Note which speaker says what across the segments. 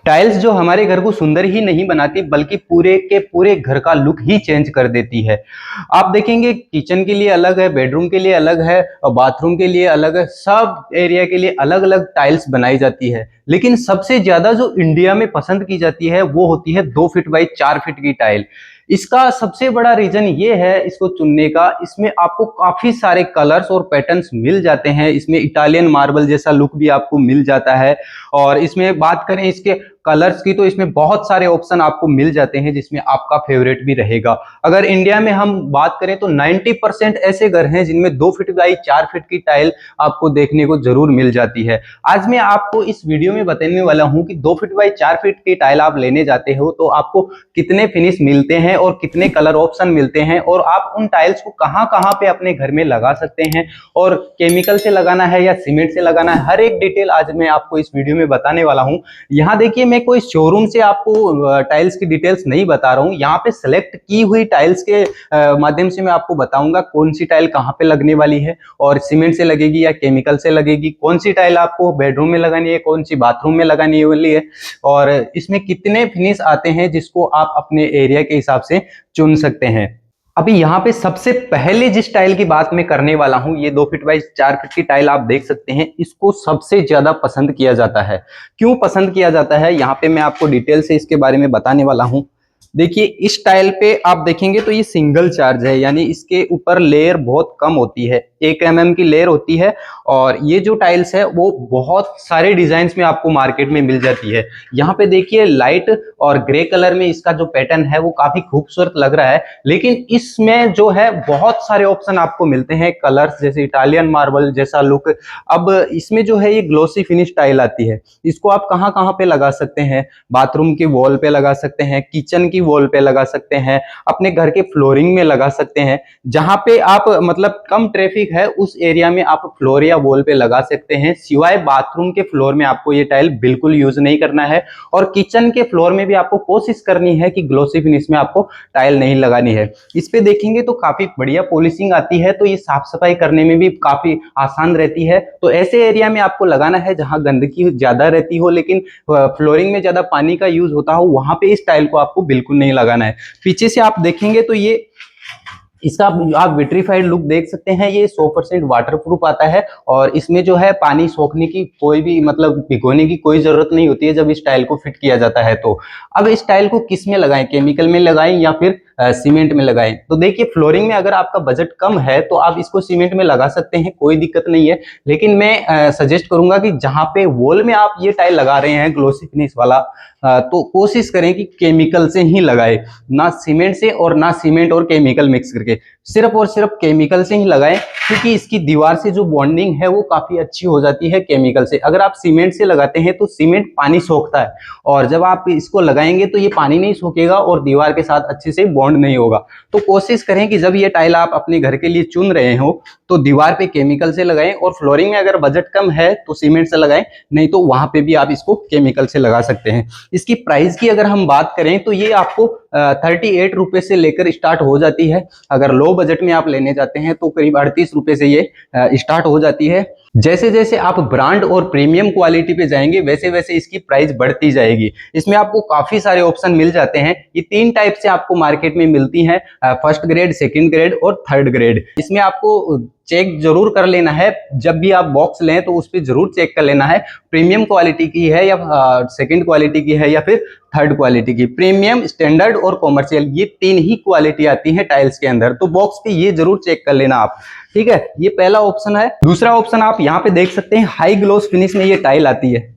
Speaker 1: Tiles जो हमारे घर को सुंदर ही नहीं बनाती बल्कि पूरे के पूरे घर का लुक ही चेंज कर देती है। आप देखेंगे किचन के लिए अलग है, बेडरूम के लिए अलग है और बाथरूम के लिए अलग है, सब एरिया के लिए अलग अलग टाइल्स बनाई जाती है। लेकिन सबसे ज्यादा जो इंडिया में पसंद की जाती है वो होती है 2 फीट बाई 4 फीट की टाइल। इसका सबसे बड़ा रीजन ये है इसको चुनने का, इसमें आपको काफी सारे कलर्स और पैटर्न्स मिल जाते हैं। इसमें इटालियन मार्बल जैसा लुक भी आपको मिल जाता है। और इसमें बात करें इसके कलर्स की तो इसमें बहुत सारे ऑप्शन आपको मिल जाते हैं जिसमें आपका फेवरेट भी रहेगा। अगर इंडिया में हम बात करें तो 90% ऐसे घर हैं जिनमें 2 फीट बाई 4 फीट की टाइल आपको देखने को जरूर मिल जाती है। आज मैं आपको इस वीडियो में बताने वाला हूं कि 2 फीट बाई 4 फीट की टाइल आप लेने जाते हो तो आपको कितने फिनिश मिलते हैं और कितने कलर ऑप्शन मिलते हैं और आप उन टाइल्स को कहां कहां पे अपने घर में लगा सकते हैं और केमिकल से लगाना है या सीमेंट से लगाना है, हर एक डिटेल आज मैं आपको इस वीडियो में बताने वाला हूं। यहाँ देखिए मैं कोई शोरूम से आपको टाइल्स की डिटेल्स नहीं बता रहा हूँ, यहाँ पे सिलेक्ट की हुई टाइल्स के माध्यम से मैं आपको बताऊंगा कौन सी टाइल कहाँ पे लगने वाली है और सीमेंट से लगेगी या केमिकल से लगेगी, कौन सी टाइल आपको बेडरूम में लगानी है, कौन सी बाथरूम में लगानी वाली है और इसमें कितने फिनिश आते हैं जिसको आप अपने एरिया के हिसाब से चुन सकते हैं। अभी यहाँ पे सबसे पहले जिस टाइल की बात मैं करने वाला हूं, ये 2 फीट बाई 4 फीट की टाइल आप देख सकते हैं, इसको सबसे ज्यादा पसंद किया जाता है। क्यों पसंद किया जाता है यहाँ पे मैं आपको डिटेल से इसके बारे में बताने वाला हूं। देखिए इस टाइल पे आप देखेंगे तो ये सिंगल चार्ज है, यानी इसके ऊपर लेयर बहुत कम होती है, 1 mm की लेयर होती है। और ये जो टाइल्स है वो बहुत सारे डिजाइन में आपको मार्केट में मिल जाती है। यहाँ पे देखिए लाइट और ग्रे कलर में इसका जो पैटर्न है वो काफी खूबसूरत लग रहा है, लेकिन इसमें जो है बहुत सारे ऑप्शन आपको मिलते हैं कलर्स, जैसे इटालियन मार्बल जैसा लुक। अब इसमें जो है ये ग्लोसी फिनिश टाइल आती है, इसको आप कहाँ कहाँ पे लगा सकते हैं, बाथरूम की वॉल पे लगा सकते हैं, किचन की वॉल पे लगा सकते हैं, अपने घर के फ्लोरिंग में लगा सकते हैं। जहां पे आप मतलब कम ट्रैफिक है उस एरिया में आप फ्लोर या वॉल पे लगा सकते हैं। सिवाय बाथरूम के फ्लोर में आपको ये टाइल बिल्कुल यूज नहीं करना है और किचन के फ्लोर में भी आपको कोशिश करनी है कि ग्लोसी फिनिश में आपको टाइल नहीं लगानी है। इस पे देखेंगे तो काफी बढ़िया पॉलिशिंग आती है, तो ये साफ सफाई करने में भी काफी आसान रहती है। तो ऐसे एरिया में आपको लगाना है जहां गंदगी ज्यादा रहती हो लेकिन फ्लोरिंग में ज्यादा पानी का यूज होता हो, वहां पे इस टाइल को आपको बिल्कुल नहीं लगाना है। पीछे से आप देखेंगे तो ये इसका आप विट्रीफाइड लुक देख सकते हैं, ये 100% वाटरप्रूफ आता है और इसमें जो है पानी सोखने की कोई भी मतलब भिगोने की कोई जरूरत नहीं होती है जब इस टाइल को फिट किया जाता है। तो अब इस टाइल को किस में लगाएं, केमिकल में लगाएं या फिर सीमेंट में लगाएं? तो देखिए फ्लोरिंग में अगर आपका बजट कम है तो आप इसको सीमेंट में लगा सकते हैं, कोई दिक्कत नहीं है। लेकिन मैं सजेस्ट करूंगा कि जहां पे वॉल में आप ये टाइल लगा रहे हैं ग्लोसी फिनिश वाला, तो कोशिश करें कि केमिकल से ही लगाएं, ना सीमेंट से और ना सीमेंट और केमिकल मिक्स करके, सिर्फ और सिर्फ केमिकल से ही लगाएं, क्योंकि इसकी दीवार से जो बॉन्डिंग है वो काफी अच्छी हो जाती है केमिकल से। अगर आप सीमेंट से लगाते हैं तो सीमेंट पानी सोखता है और जब आप इसको लगाएंगे तो ये पानी नहीं सोखेगा और दीवार के साथ अच्छे से बॉन्ड नहीं होगा। तो कोशिश करें कि जब ये टाइल आप अपने घर के लिए चुन रहे हो तो दीवार पे केमिकल से लगाएं और फ्लोरिंग में अगर बजट कम है तो सीमेंट से लगाएं, नहीं तो वहां पे भी आप इसको केमिकल से लगा सकते हैं। इसकी प्राइस की अगर हम बात करें तो ये आपको 38 रुपए से लेकर स्टार्ट हो जाती है। अगर लो बजट में आप लेने जाते हैं तो करीब 38 रुपए से ये स्टार्ट हो जाती है। जैसे जैसे आप ब्रांड और प्रीमियम क्वालिटी पे जाएंगे वैसे वैसे इसकी प्राइस बढ़ती जाएगी। इसमें आपको काफी सारे ऑप्शन मिल जाते हैं। ये 3 टाइप से आपको मार्केट में मिलती हैं, फर्स्ट ग्रेड, सेकंड ग्रेड और थर्ड ग्रेड। इसमें आपको चेक जरूर कर लेना है, जब भी आप बॉक्स लें तो उस पर जरूर चेक कर लेना है प्रीमियम क्वालिटी की है या सेकंड क्वालिटी की है या फिर थर्ड क्वालिटी की। प्रीमियम, स्टैंडर्ड और कॉमर्शियल, ये 3 ही क्वालिटी आती है टाइल्स के अंदर, तो बॉक्स पे ये जरूर चेक कर लेना आप, ठीक है। ये पहला ऑप्शन है। दूसरा ऑप्शन आप यहाँ पे देख सकते हैं, हाई ग्लोस फिनिश में ये टाइल आती है।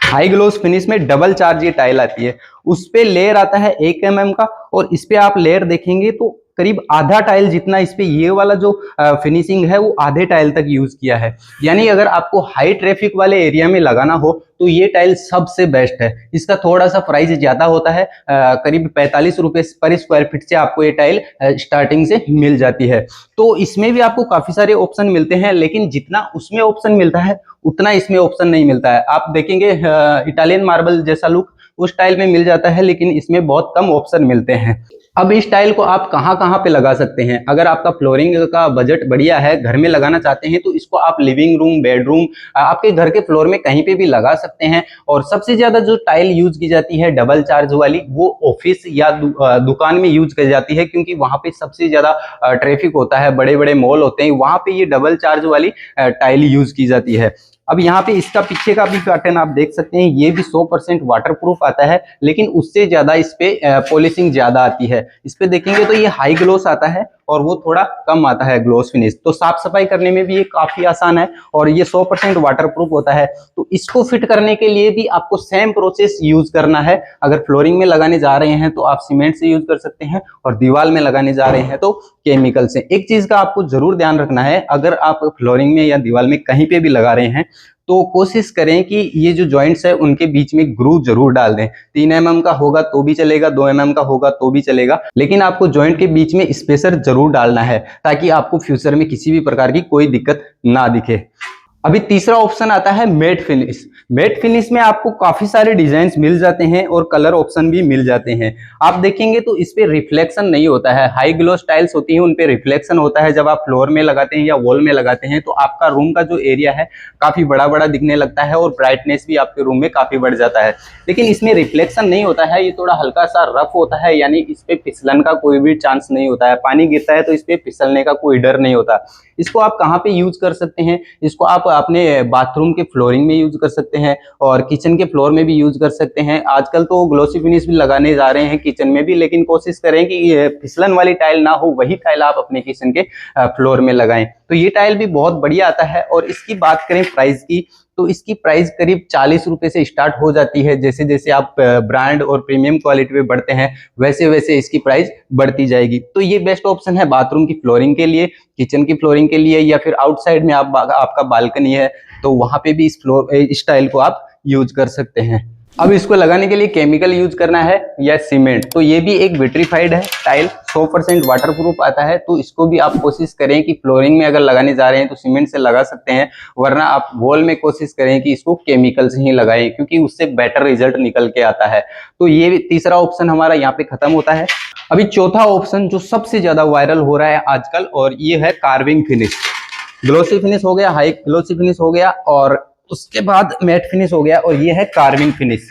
Speaker 1: हाई ग्लोस फिनिश में डबल चार्ज ये टाइल आती है, उस पे लेयर आता है 1 mm का और इस पे आप लेयर देखेंगे तो करीब आधा टाइल जितना इस पे ये वाला जो फिनिशिंग है वो आधे टाइल तक यूज किया है। यानी अगर आपको हाई ट्रैफिक वाले एरिया में लगाना हो तो ये टाइल सबसे बेस्ट है। इसका थोड़ा सा प्राइस ज्यादा होता है, करीब 45 रुपए पर स्क्वायर फीट से आपको ये टाइल स्टार्टिंग से मिल जाती है। तो इसमें भी आपको काफी सारे ऑप्शन मिलते हैं, लेकिन जितना उसमें ऑप्शन मिलता है उतना इसमें ऑप्शन नहीं मिलता है। आप देखेंगे इटालियन मार्बल जैसा लुक उस टाइल में मिल जाता है, लेकिन इसमें बहुत कम ऑप्शन मिलते हैं। अब इस टाइल को आप कहाँ कहाँ पे लगा सकते हैं? अगर आपका फ्लोरिंग का बजट बढ़िया है, घर में लगाना चाहते हैं, तो इसको आप लिविंग रूम, बेडरूम, आपके घर के फ्लोर में कहीं पे भी लगा सकते हैं। और सबसे ज्यादा जो टाइल यूज की जाती है डबल चार्ज वाली, वो ऑफिस या दुकान में यूज की जाती है, क्योंकि वहां पे सबसे ज्यादा ट्रैफिक होता है, बड़े बड़े मॉल होते हैं, वहां पे ये डबल चार्ज वाली टाइल यूज की जाती है। अब यहाँ पे इसका पीछे का भी पैटर्न आप देख सकते हैं, ये भी 100% वाटरप्रूफ आता है, लेकिन उससे ज्यादा इस पे पॉलिशिंग ज्यादा आती है। इस पे देखेंगे तो ये हाई ग्लोस आता है और वो थोड़ा कम आता है ग्लोस फिनिश, तो साफ सफाई करने में भी ये काफी आसान है और ये 100% वाटरप्रूफ होता है। तो इसको फिट करने के लिए भी आपको सेम प्रोसेस यूज करना है। अगर फ्लोरिंग में लगाने जा रहे हैं तो आप सीमेंट से यूज कर सकते हैं, और दीवार में लगाने जा रहे हैं तो केमिकल से। एक चीज का आपको जरूर ध्यान रखना है, अगर आप फ्लोरिंग में या दीवार में कहीं पे भी लगा रहे हैं तो कोशिश करें कि ये जो जॉइंट्स है उनके बीच में ग्रूव जरूर डाल दें। 3 mm का होगा तो भी चलेगा, 2 mm का होगा तो भी चलेगा, लेकिन आपको जॉइंट के बीच में स्पेसर जरूर डालना है, ताकि आपको फ्यूचर में किसी भी प्रकार की कोई दिक्कत ना दिखे। अभी तीसरा ऑप्शन आता है मैट फिनिश। मैट फिनिश में आपको काफी सारे डिजाइन मिल जाते हैं और कलर ऑप्शन भी मिल जाते हैं। आप देखेंगे तो इस पे रिफ्लेक्शन नहीं होता है, हाई ग्लोस टाइल्स होती है उन पे रिफ्लेक्शन होता है। जब आप फ्लोर में लगाते हैं या वॉल में लगाते हैं तो आपका रूम का जो एरिया है काफी बड़ा बड़ा दिखने लगता है और ब्राइटनेस भी आपके रूम में काफी बढ़ जाता है। लेकिन इसमें रिफ्लेक्शन नहीं होता है, ये थोड़ा हल्का सा रफ होता है, यानी इस पे फिसलन का कोई भी चांस नहीं होता है। पानी गिरता है तो इस पे फिसलने का कोई डर नहीं होता। इसको आप कहाँ पे यूज कर सकते हैं? इसको आप अपने बाथरूम के फ्लोरिंग में यूज कर सकते हैं और किचन के फ्लोर में भी यूज कर सकते हैं। आजकल तो ग्लोसी फिनिश भी लगाने जा रहे हैं किचन में भी, लेकिन कोशिश करें कि ये फिसलन वाली टाइल ना हो, वही टाइल आप अपने किचन के फ्लोर में लगाएं। तो ये टाइल भी बहुत बढ़िया आता है। और इसकी बात करें प्राइस की, तो इसकी प्राइस करीब 40 रुपए से स्टार्ट हो जाती है। जैसे जैसे आप ब्रांड और प्रीमियम क्वालिटी पे बढ़ते हैं, वैसे वैसे इसकी प्राइस बढ़ती जाएगी। तो ये बेस्ट ऑप्शन है बाथरूम की फ्लोरिंग के लिए, किचन की फ्लोरिंग के लिए, या फिर आउटसाइड में आपका बालकनी है तो वहां पे भी इस टाइल को आप यूज कर सकते हैं। अब इसको लगाने के लिए केमिकल यूज करना है या सीमेंट, तो ये भी एक विट्रीफाइड है टाइल, 100% वाटरप्रूफ आता है। तो इसको भी आप कोशिश करें कि फ्लोरिंग में अगर लगाने जा रहे हैं तो सीमेंट से लगा सकते हैं, वरना आप वॉल में कोशिश करें कि इसको केमिकल से ही लगाएं, क्योंकि उससे बेटर रिजल्ट निकल के आता है। तो ये तीसरा ऑप्शन हमारा यहाँ पे खत्म होता है। अभी चौथा ऑप्शन जो सबसे ज्यादा वायरल हो रहा है आजकल, और ये है कार्विंग फिनिश। ग्लोसी फिनिश हो गया, हाई ग्लोसी फिनिश हो गया, और उसके बाद मैट फिनिश हो गया, और ये है कार्विंग फिनिश।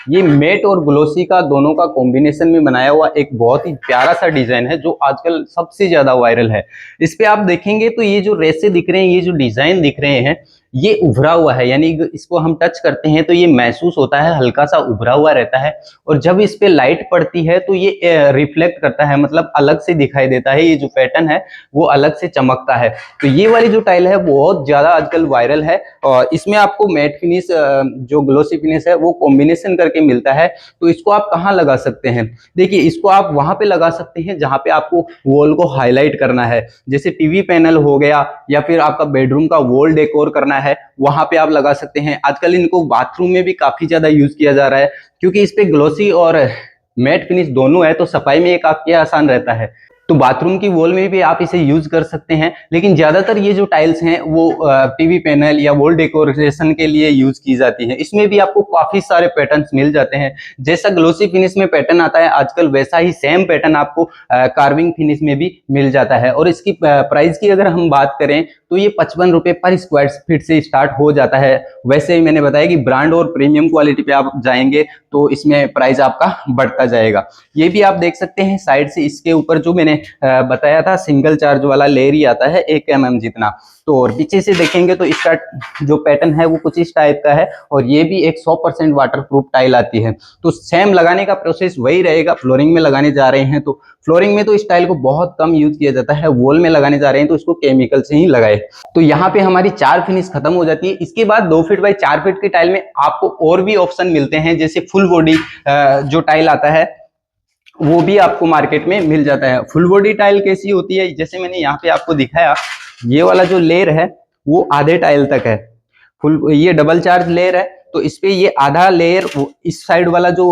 Speaker 1: ये मैट और ग्लोसी का दोनों का कॉम्बिनेशन में बनाया हुआ एक बहुत ही प्यारा सा डिजाइन है, जो आजकल सबसे ज्यादा वायरल है। इस पे आप देखेंगे तो ये जो रेसे दिख रहे हैं, ये जो डिजाइन दिख रहे हैं, ये उभरा हुआ है, यानी इसको हम टच करते हैं तो ये महसूस होता है हल्का सा उभरा हुआ रहता है। और जब इस पे लाइट पड़ती है तो ये रिफ्लेक्ट करता है, मतलब अलग से दिखाई देता है। ये जो पैटर्न है वो अलग से चमकता है। तो ये वाली जो टाइल है बहुत ज्यादा आजकल वायरल है, और इसमें आपको मैट फिनिश जो ग्लोसी फिनिश है वो कॉम्बिनेशन करके मिलता है। तो इसको आप कहाँ लगा सकते हैं? देखिए, इसको आप वहां पे लगा सकते हैं जहां पे आपको वॉल को हाईलाइट करना है, जैसे टीवी पैनल हो गया, या फिर आपका बेडरूम का वॉल डेकोर करना है, वहां पे आप लगा सकते हैं। आजकल इनको बाथरूम में भी काफी ज्यादा यूज किया जा रहा है, क्योंकि इस पे ग्लोसी और मैट फिनिश दोनों है, तो सफाई में ये काफी आसान रहता है। तो बाथरूम की वॉल में भी आप इसे यूज कर सकते हैं, लेकिन ज्यादातर ये जो टाइल्स हैं वो टीवी पैनल या वॉल डेकोरेशन के लिए यूज की जाती है। इसमें भी आपको काफी सारे पैटर्न्स मिल जाते हैं। जैसा ग्लोसी फिनिश में पैटर्न आता है आजकल, वैसा ही सेम पैटर्न आपको कार्विंग फिनिश में भी मिल जाता है। और इसकी प्राइस की अगर हम बात करें तो ये 55 रुपए पर स्क्वायर फीट से स्टार्ट हो जाता है। वैसे ही मैंने बताया कि ब्रांड और प्रीमियम क्वालिटी पे आप जाएंगे तो इसमें प्राइस आपका बढ़ता जाएगा। ये भी आप देख सकते हैं साइड से, इसके ऊपर जो मैंने बताया था सिंगल चार्ज वाला लेयर ही आता है 1 mm जितना। तो और पीछे से देखेंगे तो इसका जो पैटर्न है वो कुछ इस टाइप का है, और ये भी एक 100% वाटरप्रूफ टाइल आती है। तो सेम लगाने का प्रोसेस वही रहेगा। फ्लोरिंग में लगाने जा रहे हैं तो फ्लोरिंग में तो इस टाइल को बहुत कम यूज किया जाता है, वॉल में लगाने जा रहे हैं तो इसको केमिकल से ही लगाए। तो यहाँ पे हमारी 4 फिनिश खत्म हो जाती है। इसके बाद 2 फीट बाई 4 फीट की टाइल में आपको और भी ऑप्शन मिलते हैं, जैसे फुल बॉडी जो टाइल आता है वो भी आपको मार्केट में मिल जाता है। फुल बॉडी टाइल कैसी होती है, जैसे मैंने यहाँ पे आपको दिखाया, ये वाला जो लेयर है वो आधे टाइल तक है। फुल ये डबल चार्ज लेयर है, तो इस पे ये आधा लेयर इस साइड वाला जो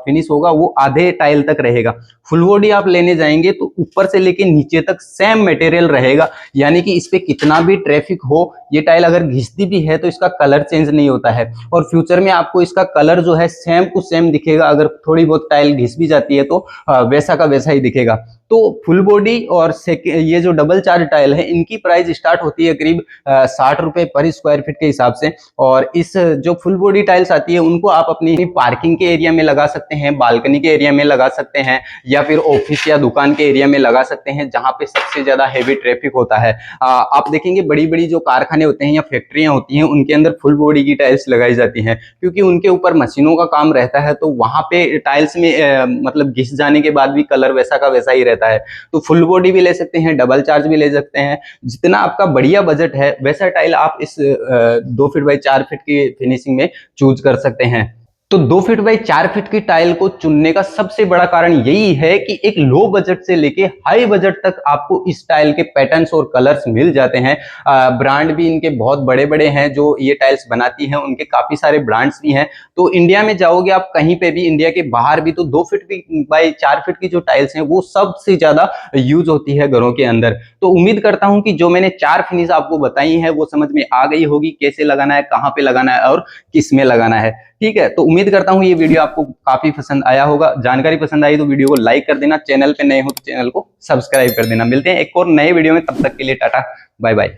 Speaker 1: फिनिश होगा वो आधे टाइल तक रहेगा। फुल बॉडी आप लेने जाएंगे तो ऊपर से लेके नीचे तक सेम मटेरियल रहेगा, यानी कि इस पे कितना भी ट्रैफिक हो, ये टाइल अगर घिसती भी है तो इसका कलर चेंज नहीं होता है, और फ्यूचर में आपको इसका कलर जो है सेम टू सेम दिखेगा। अगर थोड़ी बहुत टाइल घिस भी जाती है तो वैसा का वैसा ही दिखेगा। तो फुल बॉडी और ये जो डबल चार्ज टाइल है इनकी प्राइस स्टार्ट होती है करीब 60 रुपए पर स्क्वायर फीट के हिसाब से। और इस जो फुल बॉडी टाइल्स आती है उनको आप अपनी पार्किंग के एरिया में लगा सकते हैं, बालकनी के एरिया में लगा सकते हैं, या फिर ऑफिस या दुकान के एरिया में लगा सकते हैं जहां पे सबसे ज्यादा हेवी ट्रैफिक होता है। आप देखेंगे बड़ी बड़ी जो कारखाने होते हैं या फैक्ट्रियां होती हैं उनके अंदर फुल बॉडी की टाइल्स लगाई जाती हैं, क्योंकि उनके ऊपर मशीनों का काम रहता है, तो वहां पे टाइल्स में मतलब घिस जाने के बाद भी कलर वैसा का वैसा ही रहता है। तो फुल बॉडी भी ले सकते हैं, डबल चार्ज भी ले सकते हैं, जितना आपका बढ़िया बजट है वैसा टाइल आप इस 2 फीट बाई 4 फीट की फिनिशिंग में चूज कर सकते हैं। तो 2 फीट बाई 4 फीट की टाइल को चुनने का सबसे बड़ा कारण यही है कि एक लो बजट से लेके हाई बजट तक आपको इस टाइल के पैटर्न्स और कलर्स मिल जाते हैं। ब्रांड भी इनके बहुत बड़े बड़े हैं जो ये टाइल्स बनाती हैं, उनके काफी सारे ब्रांड्स भी हैं। तो इंडिया में जाओगे आप कहीं पे भी, इंडिया के बाहर भी, तो 2 फीट बाई 4 फीट की जो टाइल्स हैं वो सबसे ज्यादा यूज होती है घरों के अंदर। तो उम्मीद करता हूं कि जो मैंने 4 फिनिश आपको बताई हैं वो समझ में आ गई होगी, कैसे लगाना है, कहाँ पे लगाना है और किस में लगाना है। ठीक है, तो उम्मीद करता हूं ये वीडियो आपको काफी पसंद आया होगा। जानकारी पसंद आई तो वीडियो को लाइक कर देना, चैनल पे नए हो तो चैनल को सब्सक्राइब कर देना। मिलते हैं एक और नए वीडियो में, तब तक के लिए टाटा बाय बाय।